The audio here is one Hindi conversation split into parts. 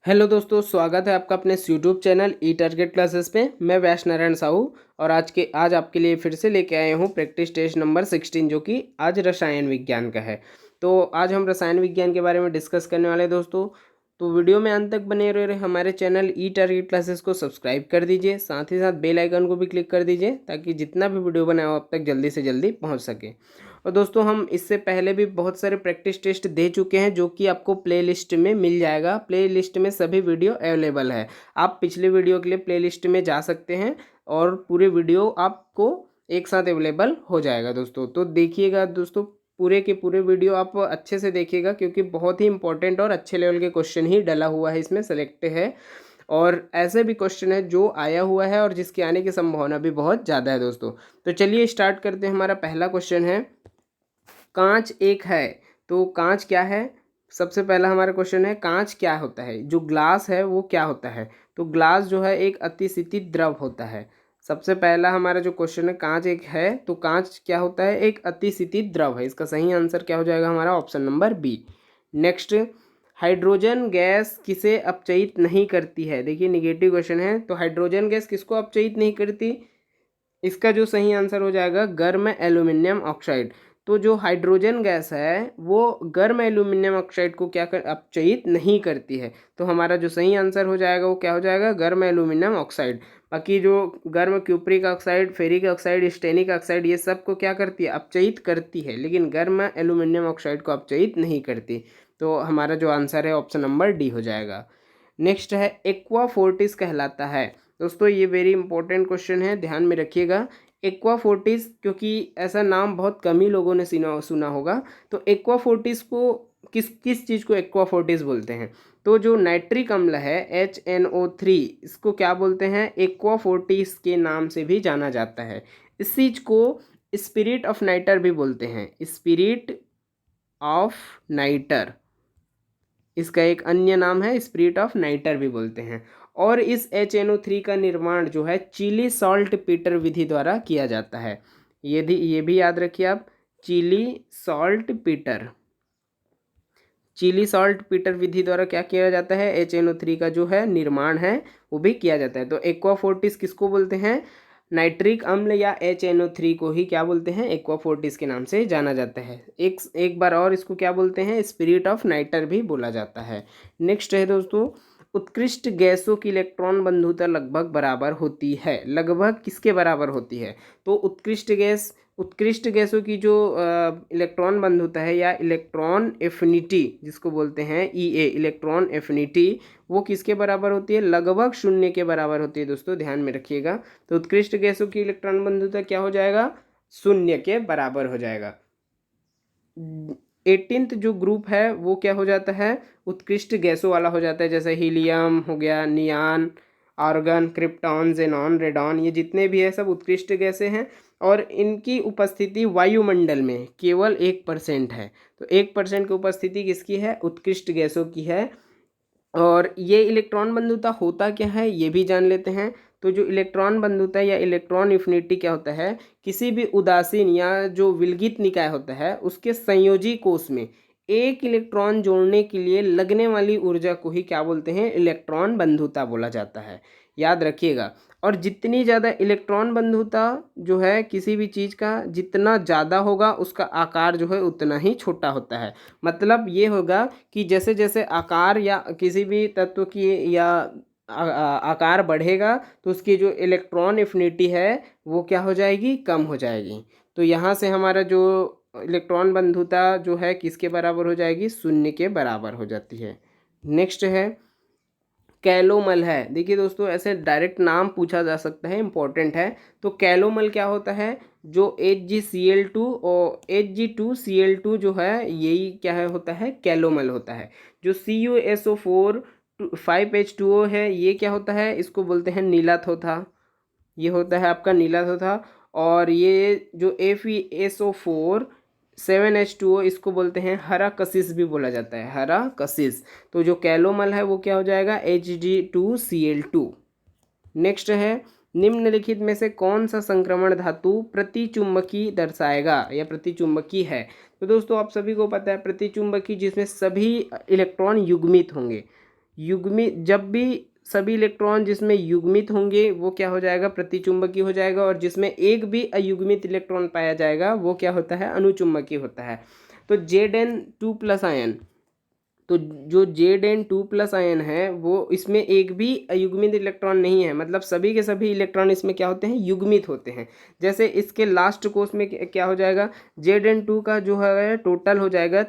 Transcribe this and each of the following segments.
हेलो दोस्तों, स्वागत है आपका अपने यूट्यूब चैनल ई टारगेट क्लासेस पे। मैं वैश्व नारायण साहू और आज आपके लिए फिर से लेके आए हूँ प्रैक्टिस टेस्ट नंबर 16, जो कि आज रसायन विज्ञान का है। तो आज हम रसायन विज्ञान के बारे में डिस्कस करने वाले हैं दोस्तों। तो वीडियो में अंत तक बने रहे। हमारे चैनल ई टारगेट क्लासेस को सब्सक्राइब कर दीजिए, साथ ही साथ बेल आइकन को भी क्लिक कर दीजिए ताकि जितना भी वीडियो बनाए हो आप तक जल्दी से जल्दी पहुँच सके। और दोस्तों, हम इससे पहले भी बहुत सारे प्रैक्टिस टेस्ट दे चुके हैं, जो कि आपको प्लेलिस्ट में मिल जाएगा। प्लेलिस्ट में सभी वीडियो अवेलेबल है। आप पिछले वीडियो के लिए प्लेलिस्ट में जा सकते हैं और पूरे वीडियो आपको एक साथ अवेलेबल हो जाएगा दोस्तों। तो देखिएगा दोस्तों, पूरे के पूरे वीडियो आप अच्छे से देखिएगा, क्योंकि बहुत ही इंपॉर्टेंट और अच्छे लेवल के क्वेश्चन ही डला हुआ है, इसमें सेलेक्ट है। और ऐसे भी क्वेश्चन है जो आया हुआ है और जिसके आने की संभावना भी बहुत ज़्यादा है दोस्तों। तो चलिए स्टार्ट करते हैं। हमारा पहला क्वेश्चन है, कांच एक है। तो कांच क्या है? सबसे पहला हमारा क्वेश्चन है, कांच क्या होता है? जो ग्लास है वो क्या होता है? तो ग्लास जो है एक अतिशीतित द्रव होता है। सबसे पहला हमारा जो क्वेश्चन है, कांच एक है, तो कांच क्या होता है? एक अतिशीतित द्रव है। इसका सही आंसर क्या हो जाएगा हमारा? Option number B. Next, hydrogen gas किसे अपचयित नहीं करती है? देखिए निगेटिव क्वेश्चन है, तो हाइड्रोजन गैस किसको अपचयित नहीं करती? इसका जो सही आंसर हो जाएगा गर्म एल्यूमिनियम ऑक्साइड। तो जो हाइड्रोजन गैस है वो गर्म एल्यूमिनियम ऑक्साइड को क्या कर अपचयित नहीं करती है। तो हमारा जो सही आंसर हो जाएगा वो क्या हो जाएगा? गर्म एल्यूमिनियम ऑक्साइड। बाकी जो गर्म cupric oxide, ferric oxide, stannic oxide, ये सब को क्या करती है? अपचयित करती है, लेकिन गर्म एल्यूमिनियम ऑक्साइड को अपचयित नहीं करती। तो हमारा जो आंसर है ऑप्शन नंबर डी हो जाएगा। नेक्स्ट है, एक्वा फोर्टिस कहलाता है। दोस्तों ये वेरी इंपॉर्टेंट क्वेश्चन है, ध्यान में रखिएगा। एक्वा फोर्टिस, क्योंकि ऐसा नाम बहुत कम ही लोगों ने सुना होगा। तो एक्वा फोर्टिस को किस किस चीज़ को एक्वा फोर्टिस बोलते हैं? तो जो नाइट्रिक अम्ल है HNO3, इसको क्या बोलते हैं? एक्वा फोर्टिस के नाम से भी जाना जाता है। इस चीज़ को स्पिरिट ऑफ नाइटर भी बोलते हैं। स्पिरिट ऑफ नाइटर इसका एक अन्य नाम है, स्पिरिट ऑफ नाइटर भी बोलते हैं। और इस HNO3 का निर्माण जो है चिली सॉल्ट पीटर विधि द्वारा किया जाता है। ये भी याद रखिए आप, Chile saltpetre. Chile saltpetre विधि द्वारा क्या किया जाता है? HNO3 का जो है निर्माण है वो भी किया जाता है। तो एक्वा फोर्टिस किसको बोलते हैं? नाइट्रिक अम्ल या HNO3 को ही क्या बोलते हैं? एक्वा फोर्टिस के नाम से जाना जाता है। एक बार और इसको क्या बोलते हैं? स्पिरिट ऑफ नाइटर भी बोला जाता है। नेक्स्ट है दोस्तों, उत्कृष्ट गैसों की इलेक्ट्रॉन बंधुता लगभग बराबर होती है। लगभग किसके बराबर होती है? तो उत्कृष्ट गैसों की जो इलेक्ट्रॉन बंधुता है या इलेक्ट्रॉन एफिनिटी जिसको बोलते हैं EA, इलेक्ट्रॉन एफिनिटी, वो किसके बराबर होती है? लगभग 0 के बराबर होती है दोस्तों, ध्यान में रखिएगा। तो उत्कृष्ट गैसों की इलेक्ट्रॉन बंधुता क्या हो जाएगा? 0 के बराबर हो जाएगा। 18th जो ग्रुप है वो क्या हो जाता है? उत्कृष्ट गैसों वाला हो जाता है, जैसे हीलियम हो गया, नियान, आर्गन, क्रिप्टॉन, जेनॉन, रेडॉन, ये जितने भी है सब उत्कृष्ट गैसें हैं। और इनकी उपस्थिति वायुमंडल में केवल 1% है। तो 1% की उपस्थिति किसकी है? उत्कृष्ट गैसों की है। और ये इलेक्ट्रॉन बंधुता होता क्या है ये भी जान लेते हैं। तो जो इलेक्ट्रॉन बंधुता या इलेक्ट्रॉन एफिनिटी क्या होता है? किसी भी उदासीन या जो विलगित निकाय होता है उसके संयोजी कोष में एक इलेक्ट्रॉन जोड़ने के लिए लगने वाली ऊर्जा को ही क्या बोलते हैं? इलेक्ट्रॉन बंधुता बोला जाता है, याद रखिएगा। और जितनी ज़्यादा इलेक्ट्रॉन बंधुता जो है किसी भी चीज़ का, जितना ज़्यादा होगा उसका आकार जो है उतना ही छोटा होता है। मतलब ये होगा कि जैसे जैसे आकार या किसी भी तत्व की या आकार बढ़ेगा तो उसकी जो इलेक्ट्रॉन एफिनिटी है वो क्या हो जाएगी? कम हो जाएगी। तो यहाँ से हमारा जो इलेक्ट्रॉन बंधुता जो है किसके बराबर हो जाएगी? 0 के बराबर हो जाती है। नेक्स्ट है, कैलोमल है। देखिए दोस्तों, ऐसे डायरेक्ट नाम पूछा जा सकता है, इंपॉर्टेंट है। तो कैलोमल क्या होता है? जो HgCl2 और Hg2Cl2 जो है यही क्या है होता है? कैलोमल होता है। जो CuSO4 5H2O है ये क्या होता है? इसको बोलते हैं नीला थोथा। ये होता है आपका नीला थोथा। और ये जो FeSO4 7H2O इसको बोलते हैं हरा कशिश भी बोला जाता है, हरा कशिश। तो जो कैलोमल है वो क्या हो जाएगा? Hg2Cl2। नेक्स्ट है, निम्नलिखित में से कौन सा संक्रमण धातु प्रतिचुंबकी दर्शाएगा या प्रतिचुंबकी है? तो दोस्तों आप सभी को पता है प्रतिचुंबकी जिसमें सभी इलेक्ट्रॉन युग्मित होंगे। युग्मित, जब भी सभी इलेक्ट्रॉन जिसमें युग्मित होंगे वो क्या हो जाएगा, प्रतिचुंबकीय हो जाएगा, और जिसमें एक भी अयुग्मित इलेक्ट्रॉन पाया जाएगा वो क्या होता है, अनुचुंबकीय होता है। तो Zn2+ आयन, तो जो Zn2+ आयन है वो इसमें एक भी अयुग्मित इलेक्ट्रॉन नहीं है, मतलब सभी के सभी इलेक्ट्रॉन इसमें क्या होते हैं, युग्मित होते हैं। जैसे इसके लास्ट कोर्स में क्या हो जाएगा, Zn2 का जो है टोटल हो जाएगा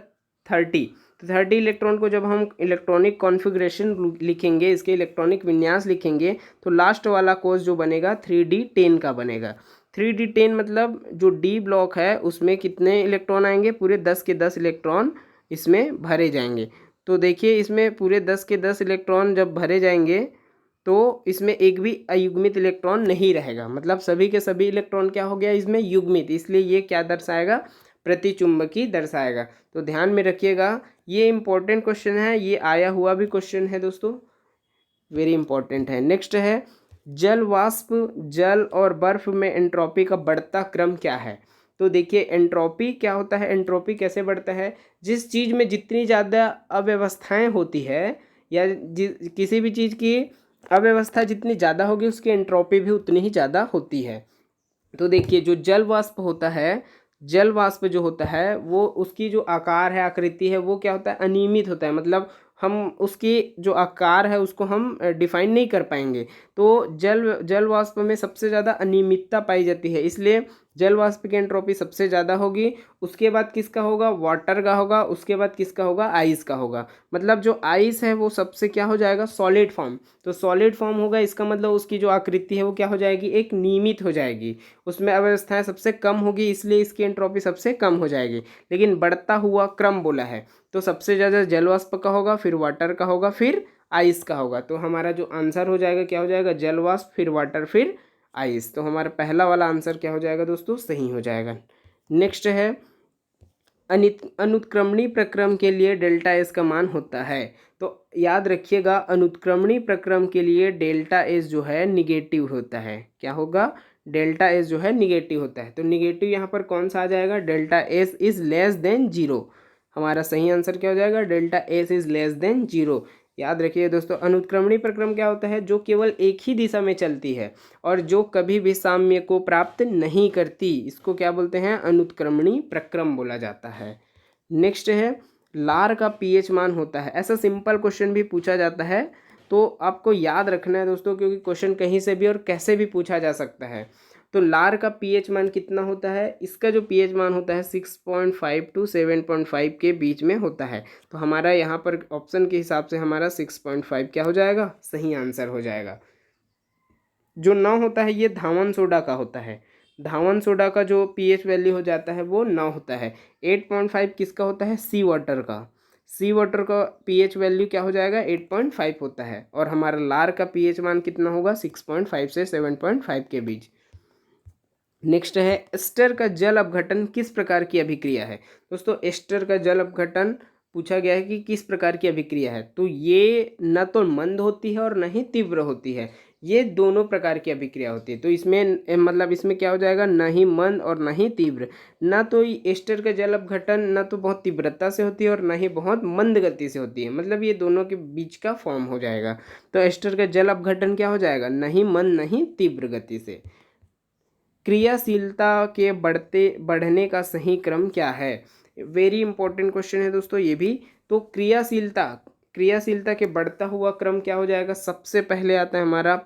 30। तो 30 इलेक्ट्रॉन को जब हम इलेक्ट्रॉनिक कॉन्फ़िगरेशन लिखेंगे, इसके इलेक्ट्रॉनिक विन्यास लिखेंगे, तो लास्ट वाला कोर्स जो बनेगा 3D10 का बनेगा। 3D10 मतलब जो डी ब्लॉक है उसमें कितने इलेक्ट्रॉन आएंगे, पूरे 10 के 10 इलेक्ट्रॉन इसमें भरे जाएंगे। तो देखिए इसमें पूरे 10 के 10 इलेक्ट्रॉन जब भरे जाएंगे तो इसमें एक भी अयुग्मित इलेक्ट्रॉन नहीं रहेगा, मतलब सभी के सभी इलेक्ट्रॉन क्या हो गया इसमें युग्मित, इसलिए ये क्या दर्शाएगा, प्रतिचुंबकी दर्शाएगा। तो ध्यान में रखिएगा, ये इंपॉर्टेंट क्वेश्चन है, ये आया हुआ भी क्वेश्चन है दोस्तों, वेरी इंपॉर्टेंट है। नेक्स्ट है, जल वाष्प, जल और बर्फ में एंट्रोपी का बढ़ता क्रम क्या है। तो देखिए एंट्रोपी क्या होता है, एंट्रोपी कैसे बढ़ता है, जिस चीज़ में जितनी ज़्यादा अव्यवस्थाएं होती है या किसी भी चीज़ की अव्यवस्था जितनी ज़्यादा होगी उसकी एंट्रोपी भी उतनी ही ज़्यादा होती है। तो देखिए जो जल वाष्प होता है, जल वाष्प जो होता है वो उसकी जो आकार है, आकृति है, वो क्या होता है, अनियमित होता है, मतलब हम उसकी जो आकार है उसको हम डिफाइन नहीं कर पाएंगे। तो जल वाष्प में सबसे ज़्यादा अनियमितता पाई जाती है, इसलिए जल वाष्प की एंट्रोपी सबसे ज़्यादा होगी। उसके बाद किसका होगा, वाटर का होगा। उसके बाद किसका होगा, आइस का होगा। मतलब जो आइस है वो सबसे क्या हो जाएगा, सॉलिड फॉर्म। तो सॉलिड फॉर्म होगा, इसका मतलब उसकी जो आकृति है वो क्या हो जाएगी, एक नियमित हो जाएगी, उसमें अव्यवस्थाएं सबसे कम होगी, इसलिए इसकी एंट्रोपी सबसे कम हो जाएगी। लेकिन बढ़ता हुआ क्रम बोला है तो सबसे ज़्यादा जल वाष्प का होगा, फिर वाटर का होगा, फिर आइस का होगा। तो हमारा जो आंसर हो जाएगा क्या हो जाएगा, जल वाष्प, फिर वाटर, फिर आइस। तो हमारा पहला वाला आंसर क्या हो जाएगा दोस्तों, सही हो जाएगा। नेक्स्ट है, अनुत्क्रमणी प्रक्रम के लिए डेल्टा एस का मान होता है। तो याद रखिएगा अनुत्क्रमणी प्रक्रम के लिए डेल्टा एस जो है निगेटिव होता है। क्या होगा, डेल्टा एस जो है निगेटिव होता है। तो निगेटिव यहाँ पर कौन सा आ जाएगा, delta S is less than zero. हमारा सही आंसर क्या हो जाएगा, delta S is less than zero. याद रखिए दोस्तों, अनुत्क्रमणी प्रक्रम क्या होता है, जो केवल एक ही दिशा में चलती है और जो कभी भी साम्य को प्राप्त नहीं करती, इसको क्या बोलते हैं, अनुत्क्रमणी प्रक्रम बोला जाता है। नेक्स्ट है, लार का पीएच मान होता है। ऐसा सिंपल क्वेश्चन भी पूछा जाता है, तो आपको याद रखना है दोस्तों, क्योंकि क्वेश्चन कहीं से भी और कैसे भी पूछा जा सकता है। तो लार का पीएच मान कितना होता है, इसका जो पीएच मान होता है 6.5 टू 7.5 के बीच में होता है। तो हमारा यहाँ पर ऑप्शन के हिसाब से हमारा 6.5 क्या हो जाएगा, सही आंसर हो जाएगा। जो 9 होता है ये धावन सोडा का होता है। धावन सोडा का जो पीएच वैल्यू हो जाता है वो 9 होता है। 8.5 किसका होता है, सी वाटर का। सी वाटर का पीएच वैल्यू क्या हो जाएगा, 8.5 होता है। और हमारा लार का पीएच मान कितना होगा, 6.5 से 7.5 के बीच। नेक्स्ट है, एस्टर का जल अपघटन किस प्रकार की अभिक्रिया है। दोस्तों एस्टर का जल अपघटन पूछा गया है कि किस प्रकार की अभिक्रिया है। तो ये न तो मंद होती है और न ही तीव्र होती है, ये दोनों प्रकार की अभिक्रिया होती है। तो इसमें मतलब इसमें क्या हो जाएगा, न ही मंद और न ही तीव्र। न तो एस्टर का जल अपघटन न तो बहुत तीव्रता से होती है और न ही बहुत मंद गति से होती है, मतलब ये दोनों के बीच का फॉर्म हो जाएगा। तो एस्टर का जल अपघटन क्या हो जाएगा, न ही मंद न ही तीव्र गति से। क्रियाशीलता के बढ़ने का सही क्रम क्या है, वेरी इंपॉर्टेंट क्वेश्चन है दोस्तों ये भी। तो क्रियाशीलता के बढ़ता हुआ क्रम क्या हो जाएगा, सबसे पहले आता है हमारा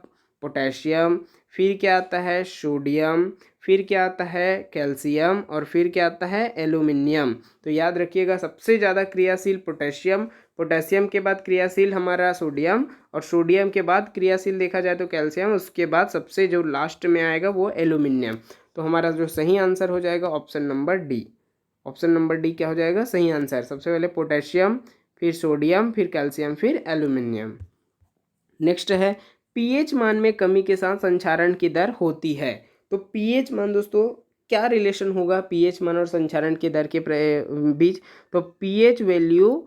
पोटेशियम, फिर क्या आता है सोडियम, फिर क्या आता है कैल्शियम, और फिर क्या आता है एल्यूमिनियम। तो याद रखिएगा सबसे ज़्यादा क्रियाशील पोटेशियम, पोटेशियम के बाद क्रियाशील हमारा सोडियम, और सोडियम के बाद क्रियाशील देखा जाए तो कैल्शियम, उसके बाद सबसे जो लास्ट में आएगा वो एल्यूमिनियम। तो हमारा जो सही आंसर हो जाएगा option number D. Option number D क्या हो जाएगा सही आंसर, सबसे पहले पोटेशियम, फिर सोडियम, फिर कैल्शियम, फिर एल्यूमिनियम। नेक्स्ट है, पीएच मान में कमी के साथ संचारण की दर होती है। तो पीएच मान दोस्तों क्या रिलेशन होगा पीएच मान और संचारण की दर के बीच। तो pH value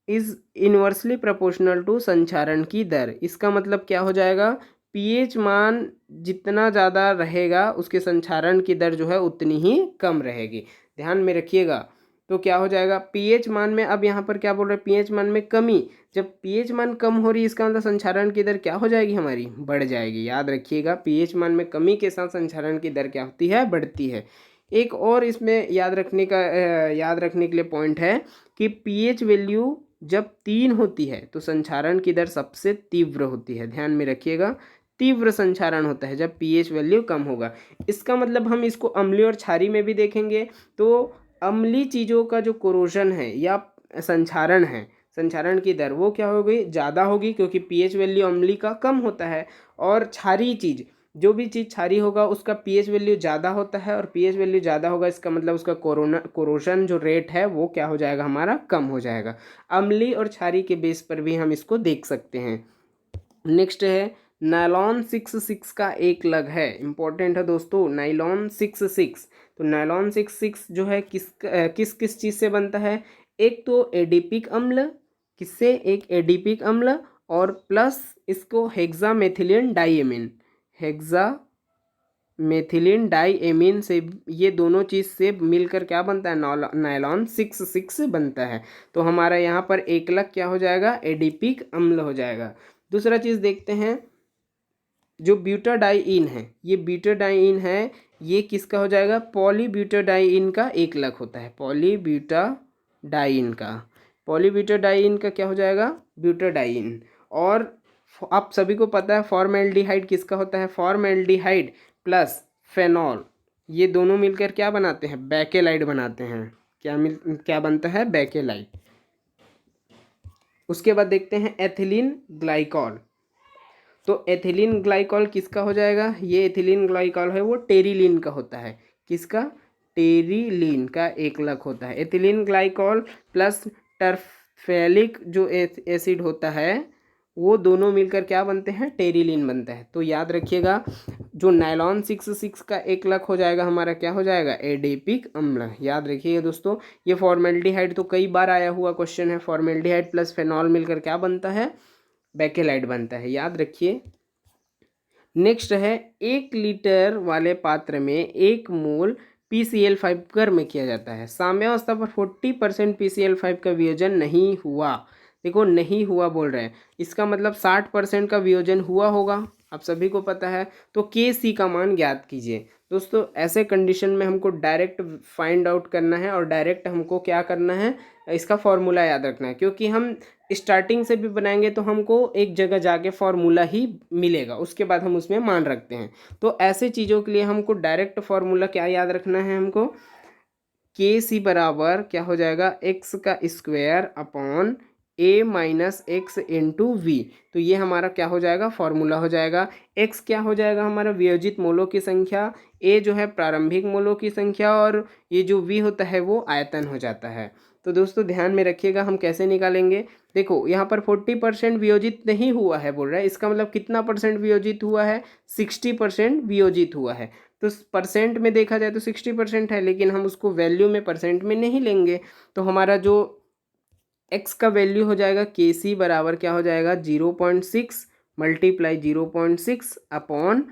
is inversely proportional to संचारण की दर। इसका मतलब क्या हो जाएगा, पीएच मान जितना ज़्यादा रहेगा उसके संचारण की दर जो है उतनी ही कम रहेगी। ध्यान में रखिएगा, तो क्या हो जाएगा पीएच मान में, अब यहाँ पर क्या बोल रहे हैं पीएच मान में कमी, जब पीएच मान कम हो रही है इसका मतलब संचारण की दर क्या हो जाएगी हमारी, बढ़ जाएगी। याद रखिएगा पीएच मान में कमी के साथ संचारण की दर क्या होती है, बढ़ती है। एक और इसमें याद रखने के लिए पॉइंट है कि पीएच वैल्यू जब 3 होती है तो संचारण की दर सबसे तीव्र होती है। ध्यान में रखिएगा, तीव्र संचारण होता है जब पीएच वैल्यू कम होगा। इसका मतलब हम इसको अम्लीय और क्षारीय में भी देखेंगे तो अम्लीय चीज़ों का जो कोरोजन है या संचारण है, संचारण की दर वो क्या होगी, ज़्यादा होगी, क्योंकि पीएच वैल्यू अम्लीय का कम होता है। और क्षारीय चीज़, जो भी चीज़ क्षारीय होगा उसका पीएच वैल्यू ज़्यादा होता है, और पीएच वैल्यू ज़्यादा होगा इसका मतलब उसका कोरोजन जो रेट है वो क्या हो जाएगा, हमारा कम हो जाएगा। अम्लीय और क्षारीय के बेस पर भी हम इसको देख सकते हैं। नेक्स्ट है नायलॉन 66 का एक लग है, इंपॉर्टेंट है दोस्तों, नायलॉन 66। तो नायलॉन 66 जो है किस किस चीज़ से बनता है, एक तो एडिपिक अम्ल, किससे, एक एडिपिक अम्ल, और प्लस इसको हेक्सामेथिलीन डाइएमीन, हेक्सामेथिलीन डाइएमीन से, ये दोनों चीज़ से मिलकर क्या बनता है, नायलॉन 66 बनता है। तो हमारा यहाँ पर एक लग क्या हो जाएगा, एडिपिक अम्ल हो जाएगा। दूसरा चीज़ देखते हैं, जो ब्यूटाडाइइन है, ये ब्यूटाडाइइन है, ये किसका हो जाएगा, पॉलीब्यूटाडाइइन का एक लग होता है, पॉलीब्यूटाडाइइन का, पॉलीब्यूटाडाइइन का क्या हो जाएगा, ब्यूटाडाइइन। और आप सभी को पता है फॉर्मेल्डिहाइड किसका होता है, फॉर्मेल्डिहाइड प्लस फेनॉल, ये दोनों मिलकर क्या बनाते हैं, बेकेलाइट बनाते हैं। क्या बनता है, बेकेलाइट। उसके बाद देखते हैं एथिलीन ग्लाइकॉल। तो एथिलीन ग्लाइकॉल किसका हो जाएगा, ये एथिलीन ग्लाइकॉल है वो टेरिलीन का होता है, किसका, टेरिलीन का एक लग होता है। एथिलीन ग्लाइकॉल प्लस टर्फेलिक जो एसिड होता है वो दोनों मिलकर क्या बनते हैं, टेरिलीन बनता है। तो याद रखिएगा जो नायलॉन 66 का एक लग हो जाएगा हमारा क्या हो जाएगा, एडिपिक अम्ल। याद रखिएगा दोस्तों, ये फॉर्मेल्डिहाइड तो कई बार आया हुआ क्वेश्चन है, फॉर्मेल्डिहाइड प्लस फेनॉल मिलकर क्या बनता है, बेकेलाइट बनता है, याद रखिए। नेक्स्ट है 1 लीटर वाले पात्र में 1 मोल PCl5 गर्म किया जाता है, साम्यावस्था पर 40% PCl5 का वियोजन नहीं हुआ। देखो नहीं हुआ बोल रहे हैं, इसका मतलब 60% का वियोजन हुआ होगा, आप सभी को पता है। तो Kc का मान ज्ञात कीजिए। दोस्तों ऐसे कंडीशन में हमको डायरेक्ट फाइंड आउट करना है और डायरेक्ट हमको क्या करना है, इसका फॉर्मूला याद रखना है, क्योंकि हम स्टार्टिंग से भी बनाएंगे तो हमको एक जगह जाके फॉर्मूला ही मिलेगा, उसके बाद हम उसमें मान रखते हैं। तो ऐसे चीज़ों के लिए हमको डायरेक्ट फॉर्मूला क्या याद रखना है, हमको Kc बराबर क्या हो जाएगा, x का square upon a minus x into v. तो ये हमारा क्या हो जाएगा, फॉर्मूला हो जाएगा। x क्या हो जाएगा हमारा, वियोजित मोलों की संख्या, a जो है प्रारंभिक मोलों की संख्या, और ये जो v होता है वो आयतन हो जाता है। तो दोस्तों ध्यान में रखिएगा हम कैसे निकालेंगे। देखो यहाँ पर 40% वियोजित नहीं हुआ है बोल रहा है, इसका मतलब कितना परसेंट वियोजित हुआ है, 60% वियोजित हुआ है। तो परसेंट में देखा जाए तो 60% है, लेकिन हम उसको वैल्यू में परसेंट में नहीं लेंगे। तो हमारा जो x का वैल्यू हो जाएगा Kc बराबर क्या हो जाएगा, 0.6 मल्टीप्लाई 0.6 अपॉन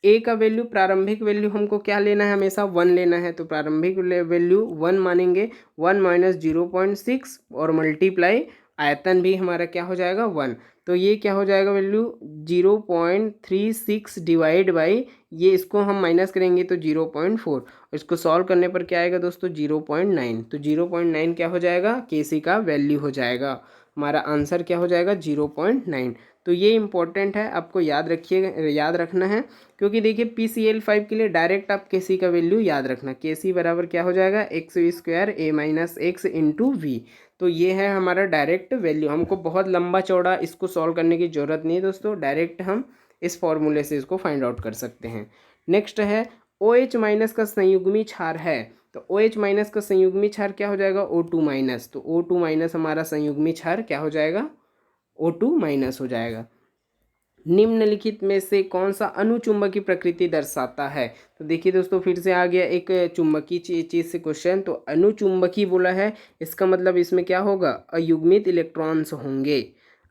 a का वैल्यू, प्रारंभिक वैल्यू हमको क्या लेना है, हमेशा 1 लेना है, तो प्रारंभिक वैल्यू 1 मानेंगे, 1 माइनस 0.6 और मल्टीप्लाई आयतन भी हमारा क्या हो जाएगा 1। तो ये क्या हो जाएगा वैल्यू 0.36 डिवाइड बाई, ये इसको हम माइनस करेंगे तो 0.4, इसको सॉल्व करने पर क्या आएगा दोस्तों 0.9। तो 0.9 क्या हो जाएगा, Kc का वैल्यू हो जाएगा, हमारा आंसर क्या हो जाएगा 0.9। तो ये इंपॉर्टेंट है, आपको याद रखिएगा, याद रखना है, क्योंकि देखिए PCl5 के लिए डायरेक्ट आप Kc का वैल्यू याद रखना, Kc बराबर क्या हो जाएगा, x square a minus x into v. तो ये है हमारा डायरेक्ट वैल्यू, हमको बहुत लंबा चौड़ा इसको सॉल्व करने की ज़रूरत नहीं है दोस्तों, डायरेक्ट हम इस फॉर्मूले से इसको फाइंड आउट कर सकते हैं। नेक्स्ट है OH माइनस का संयुग्मी क्षार है, तो OH माइनस का संयुग्मी क्षार क्या हो जाएगा, O2 माइनस। तो O2 माइनस हमारा संयुग्मी क्षार क्या हो जाएगा, O2 माइनस हो जाएगा। निम्नलिखित में से कौन सा अनुचुंबकी प्रकृति दर्शाता है। तो देखिए दोस्तों फिर से आ गया एक चुंबकी चीज़ से क्वेश्चन। तो अनुचुंबकी बोला है, इसका मतलब इसमें क्या होगा, अयुग्मित इलेक्ट्रॉन्स होंगे।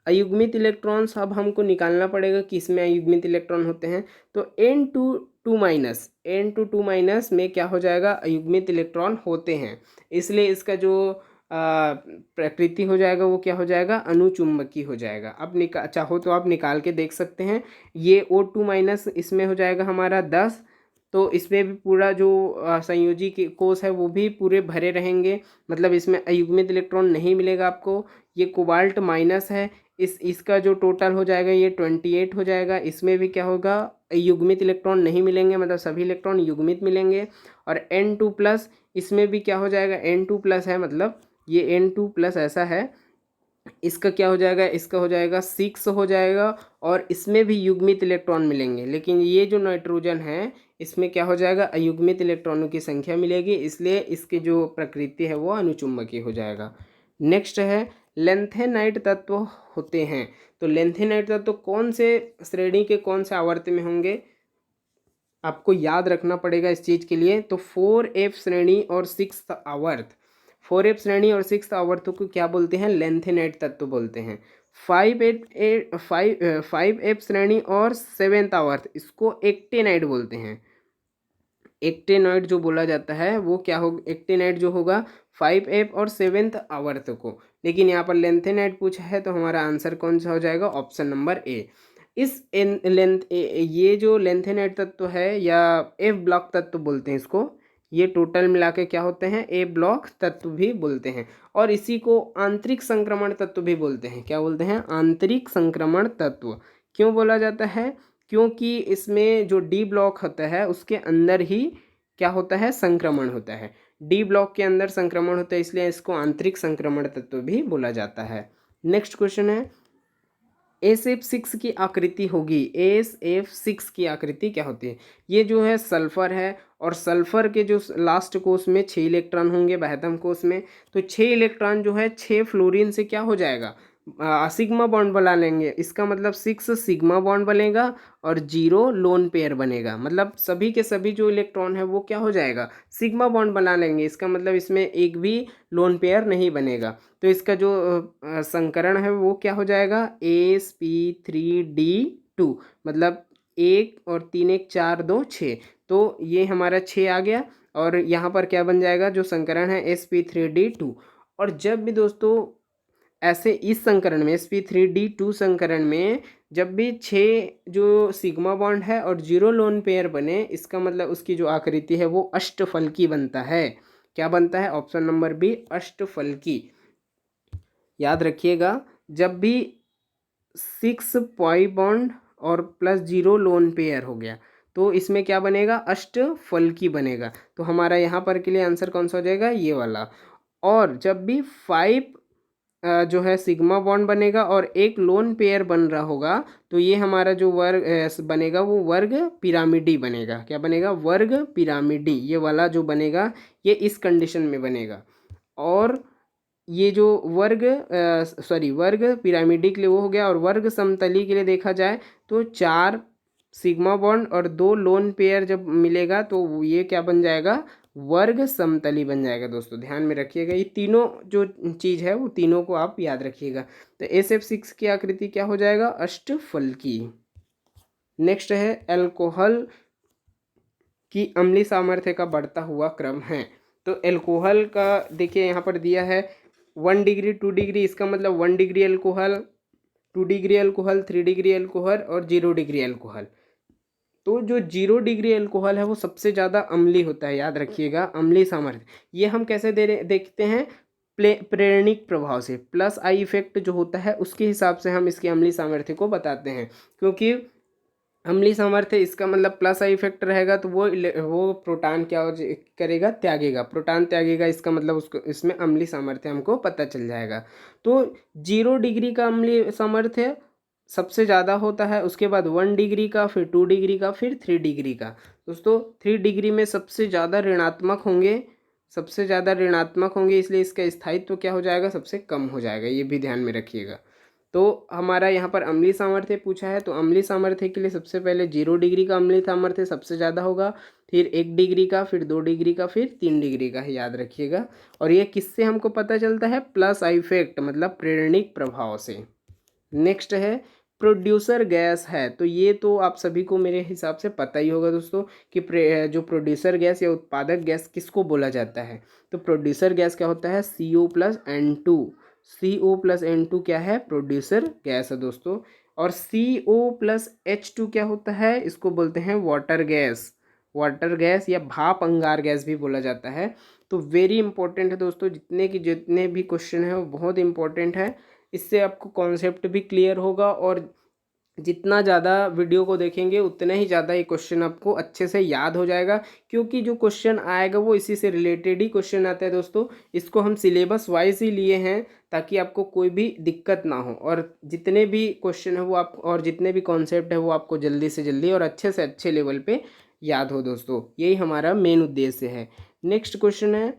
अयुग्मित इलेक्ट्रॉन्स अब हमको निकालना पड़ेगा कि इसमें अयुग्मित इलेक्ट्रॉन होते हैं। तो N2 N2 में क्या हो जाएगा, अयुग्मित इलेक्ट्रॉन होते हैं, इसलिए इसका जो प्रकृति हो जाएगा वो क्या हो जाएगा, अनुचुंबकीय हो जाएगा। अब चाहो तो आप निकाल के देख सकते हैं। ये O2- इसमें हो जाएगा हमारा 10, तो इसमें भी पूरा जो संयोजी के कोष है वो भी पूरे भरे रहेंगे, मतलब इसमें अयुग्मित इलेक्ट्रॉन नहीं मिलेगा आपको। ये कोबाल्ट माइनस है, इसका जो टोटल हो जाएगा ये 28 हो जाएगा। इसमें भी क्या होगा, युग्मित इलेक्ट्रॉन नहीं मिलेंगे, मतलब सभी इलेक्ट्रॉन युग्मित मिलेंगे। और N2+, इसमें भी क्या हो जाएगा, N2+ है, मतलब ये N2+ ऐसा है, इसका क्या हो जाएगा, इसका हो जाएगा 6 हो जाएगा। और इसमें भी युग्मित इलेक्ट्रॉन मिलेंगे, लेकिन ये जो नाइट्रोजन है इसमें क्या हो जाएगा, अयुग्मित इलेक्ट्रॉनों की संख्या मिलेगी, इसलिए इसकी जो प्रकृति है वो अनुचुंबकीय हो जाएगा। नेक्स्ट है लेंथेनाइट तत्व होते हैं। तो लेंथेनाइट तत्व कौन से श्रेणी के कौन से आवर्त में होंगे, आपको याद रखना पड़ेगा इस चीज़ के लिए। तो 4f श्रेणी और 6th आवर्त, 4f श्रेणी और 6th आवर्तों को क्या बोलते हैं, लेंथेनाइट तत्व बोलते हैं। 5f श्रेणी और 7th आवर्त, इसको एक्टेनाइट बोलते हैं। एक्टेनाइट जो बोला जाता है वो क्या होगा, एक्टेनाइट जो होगा 5f और 7th आवर्त को। लेकिन यहाँ पर लेंथेनाइट पूछा है, तो हमारा आंसर कौन सा हो जाएगा, ऑप्शन नंबर ए। इस ये जो लेंथेनाइट तत्व है या एफ ब्लॉक तत्व बोलते हैं इसको, ये टोटल मिला के क्या होते हैं, ए ब्लॉक तत्व भी बोलते हैं। और इसी को आंतरिक संक्रमण तत्व भी बोलते हैं। क्या बोलते हैं, आंतरिक संक्रमण तत्व। क्यों बोला जाता है, क्योंकि इसमें जो डी ब्लॉक होता है उसके अंदर ही क्या होता है, संक्रमण होता है। डी ब्लॉक के अंदर संक्रमण होता है, इसलिए इसको आंतरिक संक्रमण तत्व भी बोला जाता है। नेक्स्ट क्वेश्चन है, SF6 की आकृति होगी, SF6 की आकृति क्या होती है। ये जो है सल्फर है, और सल्फर के जो लास्ट कोष में 6 इलेक्ट्रॉन होंगे, बाह्यतम कोष में। तो 6 इलेक्ट्रॉन जो है 6 फ्लोरीन से क्या हो जाएगा, सिग्मा बॉन्ड बना लेंगे। इसका मतलब 6 सिग्मा बॉन्ड बनेगा और 0 लोन पेयर बनेगा, मतलब सभी के सभी जो इलेक्ट्रॉन है वो क्या हो जाएगा, सिग्मा बॉन्ड बना लेंगे। इसका मतलब इसमें एक भी लोन पेयर नहीं बनेगा। तो इसका जो संकरण है वो क्या हो जाएगा, sp3d2, मतलब 1 और 3 1 4 2 6। तो ये हमारा 6 आ गया, और यहाँ पर क्या बन जाएगा, जो संकरण है sp3d2। और जब भी दोस्तों ऐसे इस संकरण में sp3d2 संकरण में जब भी 6 जो सिग्मा बॉन्ड है और 0 लोन पेयर बने, इसका मतलब उसकी जो आकृति है वो अष्टफलकी बनता है। क्या बनता है, ऑप्शन नंबर बी, अष्टफलकी। याद रखिएगा, जब भी 6 पाई बॉन्ड और +0 लोन पेयर हो गया तो इसमें क्या बनेगा, अष्टफलकी बनेगा। तो हमारा यहाँ पर के लिए आंसर कौन सा हो जाएगा, ये वाला। और जब भी 5 जो है सिग्मा बॉन्ड बनेगा और एक लोन पेयर बन रहा होगा, तो ये हमारा जो वर्ग बनेगा वो वर्ग पिरामिडी बनेगा। क्या बनेगा, वर्ग पिरामिडी, ये वाला जो बनेगा ये इस कंडीशन में बनेगा। और ये जो वर्ग वर्ग पिरामिडी के लिए वो हो गया। और वर्ग समतली के लिए देखा जाए तो 4 सिग्मा बॉन्ड और 2 लोन पेयर जब मिलेगा तो ये क्या बन जाएगा, वर्ग समतली बन जाएगा। दोस्तों ध्यान में रखिएगा, ये तीनों जो चीज़ है वो तीनों को आप याद रखिएगा। तो SF6 की आकृति क्या हो जाएगा, अष्टफलकी। नेक्स्ट है एल्कोहल की अम्लीय सामर्थ्य का बढ़ता हुआ क्रम है। तो एल्कोहल का देखिए यहाँ पर दिया है 1 डिग्री 2 डिग्री, इसका मतलब 1 degree alcohol, 2 degree alcohol, 3 degree alcohol और 0 डिग्री एल्कोहल। तो जो 0 डिग्री एल्कोहल है वो सबसे ज़्यादा अम्लीय होता है। याद रखिएगा, अम्लीय सामर्थ्य ये हम कैसे देखते हैं, प्रेरणिक प्रभाव से, +I इफेक्ट जो होता है उसके हिसाब से हम इसकी अम्लीय सामर्थ्य को बताते हैं। क्योंकि अम्लीय सामर्थ्य इसका मतलब +I इफेक्ट रहेगा, तो वो प्रोटॉन क्या करेगा, त्यागेगा, प्रोटॉन त्यागेगा, इसका मतलब उसको इसमें अम्लीय सामर्थ्य हमको पता चल जाएगा। तो 0 डिग्री का अम्लीय सामर्थ्य सबसे ज़्यादा होता है, उसके बाद 1 डिग्री का, फिर 2 डिग्री का, फिर 3 डिग्री का। दोस्तों 3 डिग्री में सबसे ज़्यादा ऋणात्मक होंगे, सबसे ज़्यादा ऋणात्मक होंगे, इसलिए इसका स्थायित्व क्या हो जाएगा, सबसे कम हो जाएगा। ये भी ध्यान में रखिएगा। तो हमारा यहाँ पर अम्लीय सामर्थ्य पूछा है, तो अम्लीय सामर्थ्य के लिए सबसे पहले 0 डिग्री का अम्लीय सामर्थ्य सबसे ज़्यादा होगा, फिर 1 डिग्री का, फिर 2 डिग्री का, फिर 3 डिग्री का है, याद रखिएगा। और ये किससे हमको पता चलता है, +I इफेक्ट, मतलब प्रेरणिक प्रभाव से। नेक्स्ट है प्रोड्यूसर गैस है, तो ये तो आप सभी को मेरे हिसाब से पता ही होगा दोस्तों कि जो प्रोड्यूसर गैस या उत्पादक गैस किसको बोला जाता है। तो प्रोड्यूसर गैस क्या होता है, CO+N2। CO+N2 क्या है, प्रोड्यूसर गैस है दोस्तों। और CO+H2 क्या होता है, इसको बोलते हैं वाटर गैस। वाटर गैस या भाप अंगार गैस भी बोला जाता है। तो वेरी इंपॉर्टेंट है दोस्तों, जितने भी क्वेश्चन है वो बहुत इंपॉर्टेंट है। इससे आपको कॉन्सेप्ट भी क्लियर होगा, और जितना ज़्यादा वीडियो को देखेंगे उतना ही ज़्यादा ये क्वेश्चन आपको अच्छे से याद हो जाएगा, क्योंकि जो क्वेश्चन आएगा वो इसी से रिलेटेड ही क्वेश्चन आता है दोस्तों। इसको हम सिलेबस वाइज ही लिए हैं ताकि आपको कोई भी दिक्कत ना हो, और जितने भी क्वेश्चन है वो आप, और जितने भी कॉन्सेप्ट है वो आपको जल्दी से जल्दी और अच्छे से अच्छे लेवल पे याद हो दोस्तों। यही हमारा मेन उद्देश्य है। नेक्स्ट क्वेश्चन है,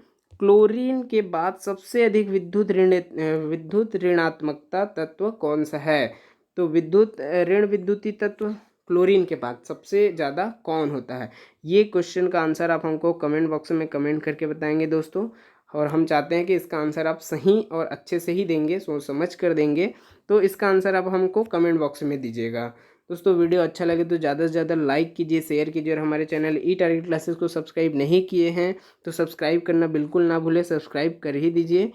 क्लोरीन के बाद सबसे अधिक विद्युत ऋणात्मकता तत्व कौन सा है। तो ऋण विद्युतीय तत्व क्लोरीन के बाद सबसे ज़्यादा कौन होता है। ये क्वेश्चन का आंसर आप हमको कमेंट बॉक्स में कमेंट करके बताएंगे दोस्तों, और हम चाहते हैं कि इसका आंसर आप सही और अच्छे से ही देंगे, सोच समझ कर देंगे। तो इसका आंसर आप हमको कमेंट बॉक्स में दीजिएगा दोस्तों। वीडियो अच्छा लगे तो ज़्यादा से ज़्यादा लाइक कीजिए, शेयर कीजिए, और हमारे चैनल ई टारगेट क्लासेस को सब्सक्राइब नहीं किए हैं तो सब्सक्राइब करना बिल्कुल ना भूलें, सब्सक्राइब कर ही दीजिए।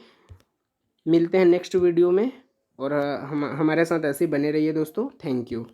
मिलते हैं नेक्स्ट वीडियो में, और हमारे साथ ऐसे ही बने रहिए दोस्तों। Thank you.